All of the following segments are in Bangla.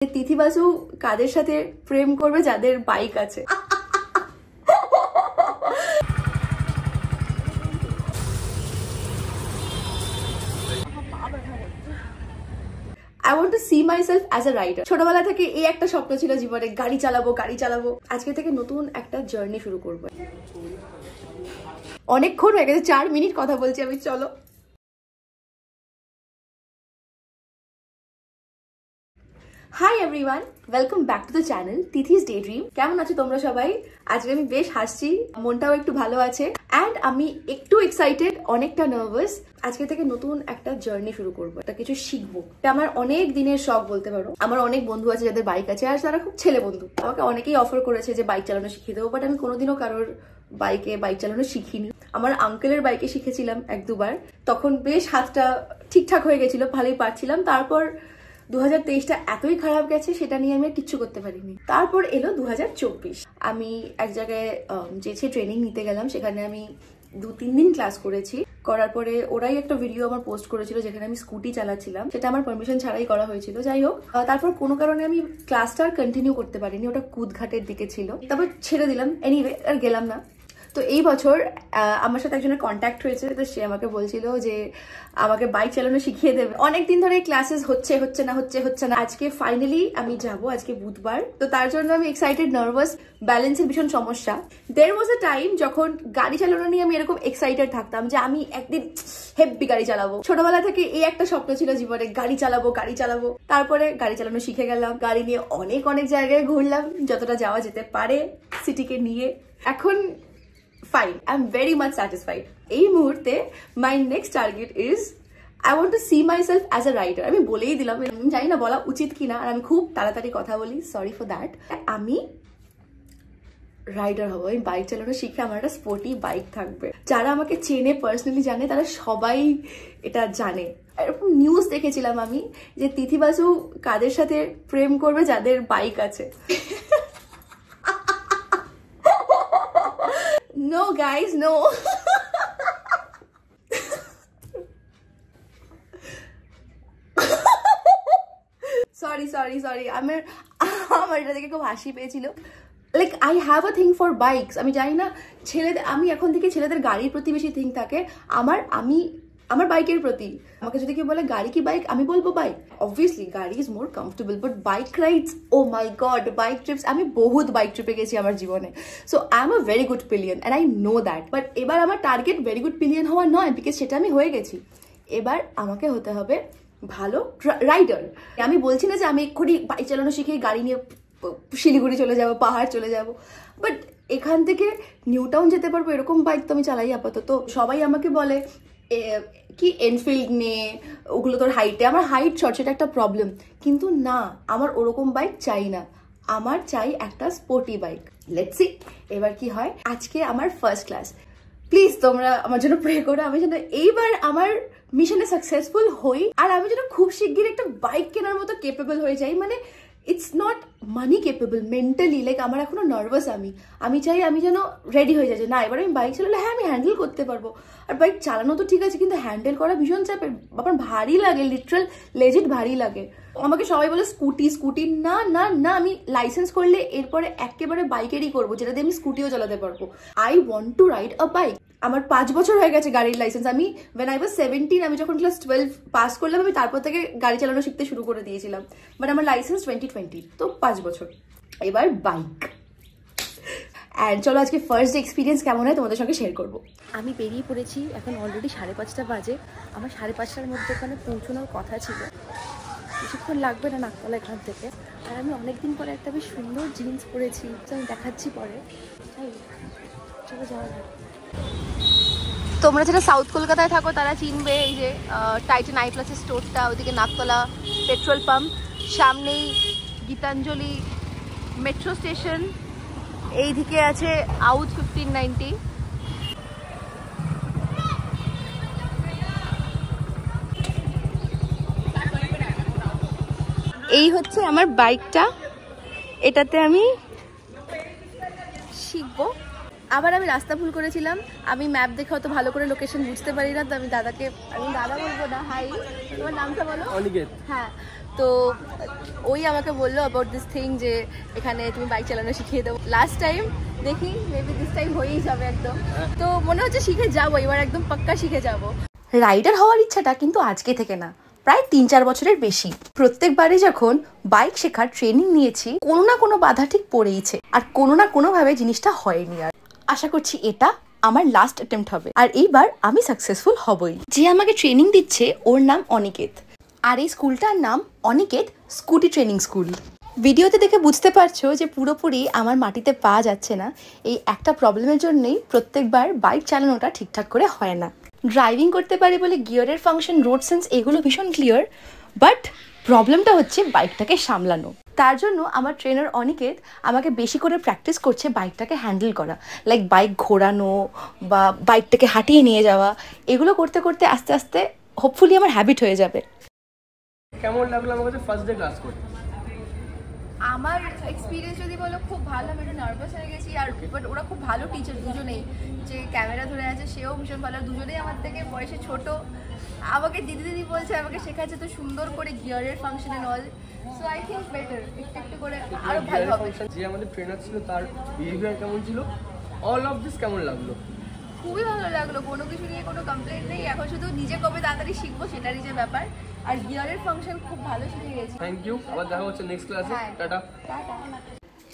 তিথি বাসু কাদের সাথে প্রেম করবে যাদের বাইক আছে। I want to see myself as a rider. ছোটবেলা থেকে এই একটা স্বপ্ন ছিল জীবনে, গাড়ি চালাবো। আজকে থেকে নতুন একটা জার্নি শুরু করব। অনেকক্ষণ হয়ে গেছে, 4 মিনিট কথা বলছি আমি, চলো। Hi everyone, welcome back to the channel তিথিস day dream. কেমন আছো তোমরা সবাই? আজকে আমি বেশ হাসছি, মনটাও একটু ভালো আছে, অ্যান্ড আমি একটু এক্সাইটেড, অনেকটা নার্ভাস। আজকে থেকে নতুন একটা জার্নি শুরু করবো, একটা কিছু শিখবো। এটা আমার অনেক দিনের শখ বলতে পারো। আমার অনেক বন্ধু আছে যাদের বাইক আছে, আর তারা খুব ছেলে বন্ধু। আমাকে অনেকেই অফার করেছে যে বাইক চালানো শিখিয়ে দেবো, বাট আমি কোনোদিনও কারোর বাইক চালানো শিখিনি। আমার আঙ্কেলের বাইকে শিখেছিলাম 1-2 বার, তখন বেশ হাতটা ঠিকঠাক হয়ে গেছিল, ভালোই পারছিলাম। তারপর 2023টা এতই খারাপ গেছে, সেটা নিয়ে আমি কিচ্ছু করতে পারিনি। তারপর এলো 2024। আমি এক জায়গায় যেছে ট্রেনিং নিতে গেলাম, সেখানে আমি 2-3 দিন ক্লাস করেছি। করার পরে ওরাই একটা ভিডিও আমার পোস্ট করেছিল যেখানে আমি স্কুটি চালাচ্ছিলাম, সেটা আমার পারমিশন ছাড়াই করা হয়েছিল। যাই হোক, তারপর কোনো কারণে আমি ক্লাসটা আর কন্টিনিউ করতে পারিনি, ওটা কুদঘাটের দিকে ছিল, তারপর ছেড়ে দিলাম। এনিওয়ে, আর গেলাম না। তো এই বছর আমার সাথে একজনের কন্ট্যাক্ট হয়েছে, তো সে আমাকে বলছিল যে আমাকে বাইক চালানো শিখিয়ে দেবে। অনেকদিন ধরে ক্লাসেস হচ্ছে না। আজকে ফাইনালি আমি যাব, আজকে বুধবার। তো তার জন্য আমি এক্সাইটেড, নার্ভাস, ব্যালেন্সের ভীষণ সমস্যা। দেয়ার ওয়াজ আ টাইম যখন গাড়ি চালানো নিয়ে আমি এরকম এক্সাইটেড থাকতাম যে আমি একদিন হেভি গাড়ি চালাবো। ছোটবেলা থেকে এই একটা স্বপ্ন ছিল জীবনে, গাড়ি চালাবো। তারপরে গাড়ি চালানো শিখে গেলাম, গাড়ি নিয়ে অনেক জায়গায় ঘুরলাম, যতটা যাওয়া যেতে পারে সিটিকে নিয়ে। এখন fine, I'm very much satisfied. এই মুহূর্তে my next target is I want to see myself as a rider. আমি বলেই দিলাম, আমি জানি না বলা উচিত কিনা, আর আমি খুব তাড়াতাড়ি কথা বলি, সরি ফর দ্যাট। আমি রাইডার হবো, আমি বাইক চালানো শিখে আমার একটা স্পোর্টি বাইক থাকবে। যারা আমাকে চেনে, পার্সোনালি জানে, তারা সবাই এটা জানে। এরকম নিউজ দেখেছিলাম আমি যে তিথি বাসু কাদের সাথে প্রেম করবে যাদের বাইক আছে। No guys, no. sorry আমার এটা দেখে খুব হাসি পেয়েছিল। Like I have a thing for bikes. আমি জানি না ছেলেদের, আমি এখন থেকে ছেলেদের গাড়ির প্রতি বেশি থিং থাকে, আমার বাইকের প্রতি। আমাকে যদি কেউ বলে গাড়ি কি বাইক, আমি বলবো বাইক। অবভিয়াসলি গাড়ি is more comfortable, but bike rides, oh my god, bike trips, আমি বহুত বাইক ট্রিপে গেছি আমার জীবনে। So I am a very good pillion and I know that. But এবার আমার টার্গেট ভেরি গুড পিলিয়ন হওয়া নয়, বিকজ সেটা আমি হয়ে গেছি। এবার আমাকে হতে হবে ভালো রাইডার। আমি বলছি না যে আমি এক্ষুনি বাইক চালানো শিখে গাড়ি নিয়ে শিলিগুড়ি চলে যাবো, পাহাড় চলে যাবো, বাট এখান থেকে নিউ টাউন যেতে পারবো এরকম বাইক তো আমি চালাই আপাতত। সবাই আমাকে বলে কি এনফিল্ড নে, ওগুলো তোর হাইটে, আমার হাইট শর্ট, সেটা একটা প্রবলেম। কিন্তু না, আমার ওরকম বাইক চাই না, আমার চাই একটা স্পোর্টি বাইক। লেটস সি এবার কি হয়। আজকে আমার ফার্স্ট ক্লাস, প্লিজ তোমরা আমার জন্য প্রে করো, আমি যেন এইবার আমার মিশনে সাকসেসফুল হই, আর আমি যেন খুব শিগগির একটা বাইক কেনার মতো কেপেবল হয়ে যাই। মানে it's not money capable, mentally. Like আমার এখনো নার্ভাস, আমি চাই আমি যেন রেডি হয়ে যাই যে না, এবার আমি বাইক চালালে হ্যাঁ আমি হ্যান্ডেল করতে পারবো। আর বাইক চালানো তো ঠিক আছে, কিন্তু হ্যান্ডেল করা ভীষণ চাপের, আমার ভারী লাগে, লিটারাল লেজিট ভারী লাগে। আমাকে সবাই বলে স্কুটি, না, আমি লাইসেন্স করলে এরপরে একেবারে বাইকেরই করবো, যেটা দিয়ে আমি স্কুটিও চালাতে পারবো। I want to ride a bike. আমার 5 বছর হয়ে গেছে গাড়ির লাইসেন্স। আমি when I was 17, আমি যখন ক্লাস 12 পাস করলাম, আমি তারপর থেকে গাড়ি চালানো শিখতে শুরু করে দিয়েছিলাম, বাট আমার লাইসেন্স 2020, তো 5 বছর। এবার বাইক। অ্যান্ড চলো আজকে ফার্স্ট এক্সপিরিয়েন্স কেমন হয় তোমাদের সঙ্গে শেয়ার করবো। আমি বেরিয়ে পড়েছি, এখন অলরেডি 5:30 বাজে। আমার 5:30টার মধ্যে ওখানে পৌঁছানোর কথা ছিল, কিছুক্ষণ লাগবে না নাকতলা এখান থেকে। আর আমি অনেকদিন পরে একটা বেশ সুন্দর জিন্স পরেছি, তো আমি দেখাচ্ছি পরে। চলো যাওয়া যাক। তোমরা যারা সাউথ কলকাতায় থাকো তারা চিনবে এই যে টাইটান আই প্লাসের স্টোরটা, ওইদিকে নাকতলা পেট্রোল পাম্প, সামনেই গীতাঞ্জলি মেট্রো স্টেশন, এইদিকে আছে আউট 1590। এই হচ্ছে আমার বাইকটা, এটাতে আমি শিখবো। আবার আমি রাস্তা ভুল করেছিলাম, আমি ম্যাপ দেখে অত ভালো করে লোকেশন বুঝতে পারি না, তো আমি দাদা বলবো না, হাই তোমার নামটা বলো। অনিকেত। হ্যাঁ, তো ওই আমাকে বললো অ্যাবাউট দিস থিং যে এখানে তুমি বাইক চালানো শিখিয়ে দেবো। লাস্ট টাইম দেখি মেবি দিস টাইম হয়েই যাবে একদম। তো মনে হচ্ছে শিখে যাবো এবার, একদম পাক্কা শিখে যাবো। রাইডার হওয়ার ইচ্ছাটা কিন্তু আজকে থেকে না, প্রায় 3-4 বছরের বেশি। প্রত্যেকবারই যখন বাইক শেখার ট্রেনিং নিয়েছি কোনো না কোনো বাধা ঠিক পড়েইছে, আর কোনো না কোনোভাবে জিনিসটা হয়নি। আর আশা করছি এটা আমার লাস্ট অ্যাটেম্প্ট হবে, আর এইবার আমি সাকসেসফুল হবই। যে আমাকে ট্রেনিং দিচ্ছে ওর নাম অনিকেত, আর এই স্কুলটার নাম অনিকেত স্কুটি ট্রেনিং স্কুল। ভিডিওতে দেখে বুঝতে পারছো যে পুরোপুরি আমার মাটিতে পা যাচ্ছে না। এই একটা প্রবলেমের জন্যই প্রত্যেকবার বাইক চালানোটা ঠিকঠাক করে হয় না। ড্রাইভিং করতে পারি বলে গিয়ারের ফাংশন, রোড সেন্স এগুলো ভীষণ ক্লিয়ার, বাট প্রবলেমটা হচ্ছে বাইকটাকে সামলানো। তার জন্য আমার ট্রেনার অনিকেত আমাকে বেশি করে প্র্যাকটিস করছে বাইকটাকে হ্যান্ডেল করা, লাইক বাইক ঘোরানো বা বাইকটাকে হাঁটিয়ে নিয়ে যাওয়া। এগুলো করতে করতে আস্তে আস্তে হোপফুলি আমার হ্যাবিট হয়ে যাবে। কেমন লাগলো আমার কাছে ফার্স্ট ডে ক্লাস করতে? আমার এক্সপিরিয়েন্স যদি বলো খুব ভালো, আমি একটু নার্ভাস হয়ে গেছি। আর বাট ওরা খুব ভালো টিচার দুজনেই, যে ক্যামেরা ধরে আছে সেও ভীষণ ভালো। দুজনেই আমার থেকে বয়সে ছোট, আমাকে দিদি দিদি বলছে, আমাকে শেখাচ্ছে তো সুন্দর করে গিয়ারের function and all. So I think better, একটু করে আরো ভালো হবে। যে আমাদের ট্রেনার ছিল তার বিহেভিয়ার কেমন ছিল, অল অফ দিস কেমন লাগলো? খুবই ভালো লাগলো, কোনো কিছু নিয়ে কোনো কমপ্লেন নেই। এখন শুধু নিজে কবে তাড়াতাড়ি শিখবো সেটারই যে ব্যাপার। আর গিয়ারের ফাংশন খুব ভালো শিখে গেছি। থ্যাংক ইউ, আবার দেখা হচ্ছে নেক্সট ক্লাসে। টাটা।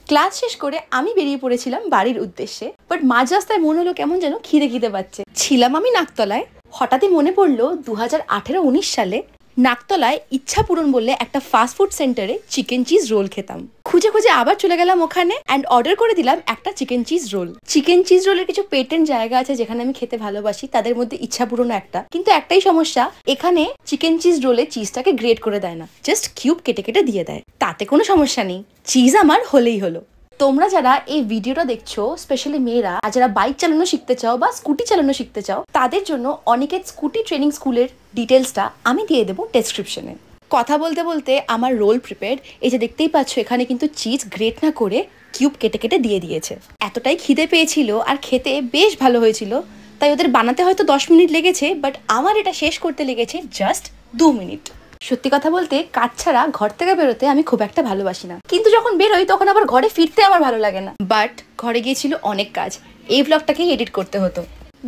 ক্লাস শেষ করে আমি বেরিয়ে পড়েছিলাম বাড়ির উদ্দেশ্যে, বাট মাঝ রাস্তায় মনে হলো কেমন যেন খিদে পাচ্ছে। ছিলাম আমি নাকতলায়, হঠাৎই মনে পড়লো 2018-19 সালে নাকতলায় ইচ্ছা পূরণ বললে একটা ফাস্টফুড সেন্টারে চিকেন চিজ রোল খেতাম। খুঁজে খুঁজে আবার চলে গেলাম ওখানে অ্যান্ড অর্ডার করে দিলাম একটা chicken cheese role. Chicken cheese রোলের কিছু পেটেন্ট জায়গা আছে যেখানে আমি খেতে ভালোবাসি, তাদের মধ্যে ইচ্ছা পূরণ একটা। কিন্তু একটাই সমস্যা, এখানে চিকেন চিজ রোলে চিজটাকে গ্রেট করে দেয় না, জাস্ট কিউব কেটে কেটে দিয়ে দেয়। তাতে কোনো সমস্যা নেই, চিজ আমার হলেই হলো। তোমরা যারা এই ভিডিওটা দেখছো, স্পেশালি মেয়েরা, আর যারা বাইক চালানো শিখতে চাও বা স্কুটি চালানো শিখতে চাও, তাদের জন্য অনিকেত স্কুটি ট্রেনিং স্কুলের ডিটেলসটা আমি দিয়ে দেবো ডেসক্রিপশনে। কথা বলতে বলতে আমার রোল প্রিপেয়ার্ড, এই যে দেখতেই পাচ্ছ এখানে কিন্তু চিজ গ্রেট না করে কিউব কেটে কেটে দিয়ে দিয়েছে। এতটাই খিদে পেয়েছিল আর খেতে বেশ ভালো হয়েছিল, তাই ওদের বানাতে হয়তো 10 মিনিট লেগেছে, বাট আমার এটা শেষ করতে লেগেছে জাস্ট 2 মিনিট। সত্যি কথা বলতে কাজ ছাড়া ঘর থেকে বেরোতে আমি খুব একটা ভালোবাসি না, কিন্তু যখন বেরোই তখন আবার ঘরে ফিরতে আমার ভালো লাগে না। বাট ঘরে গিয়েছিল অনেক কাজ, এই ব্লগটাকেই এডিট করতে হতো।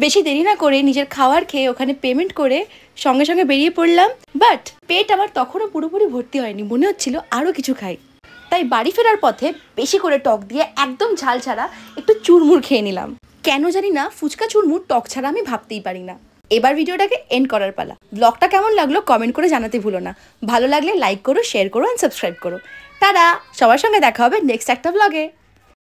বেশি দেরি না করে নিজের খাবার খেয়ে ওখানে পেমেন্ট করে সঙ্গে সঙ্গে বেরিয়ে পড়লাম। বাট পেট আমার তখনও পুরোপুরি ভর্তি হয়নি, মনে হচ্ছিল আরও কিছু খাই। তাই বাড়ি ফেরার পথে বেশি করে টক দিয়ে একদম ঝাল ছাড়া একটু চুরমুর খেয়ে নিলাম। কেন জানি না ফুচকা চুরমুর টক ছাড়া আমি ভাবতেই পারি না। এবার ভিডিওটাকে এন্ড করার পালা। ব্লগটা কেমন লাগলো কমেন্ট করে জানাতে ভুলো না। ভালো লাগলে লাইক করো, শেয়ার করো অ্যান্ড সাবস্ক্রাইব করো। টাটা, সবার সঙ্গে দেখা হবে নেক্সট একটা ব্লগে।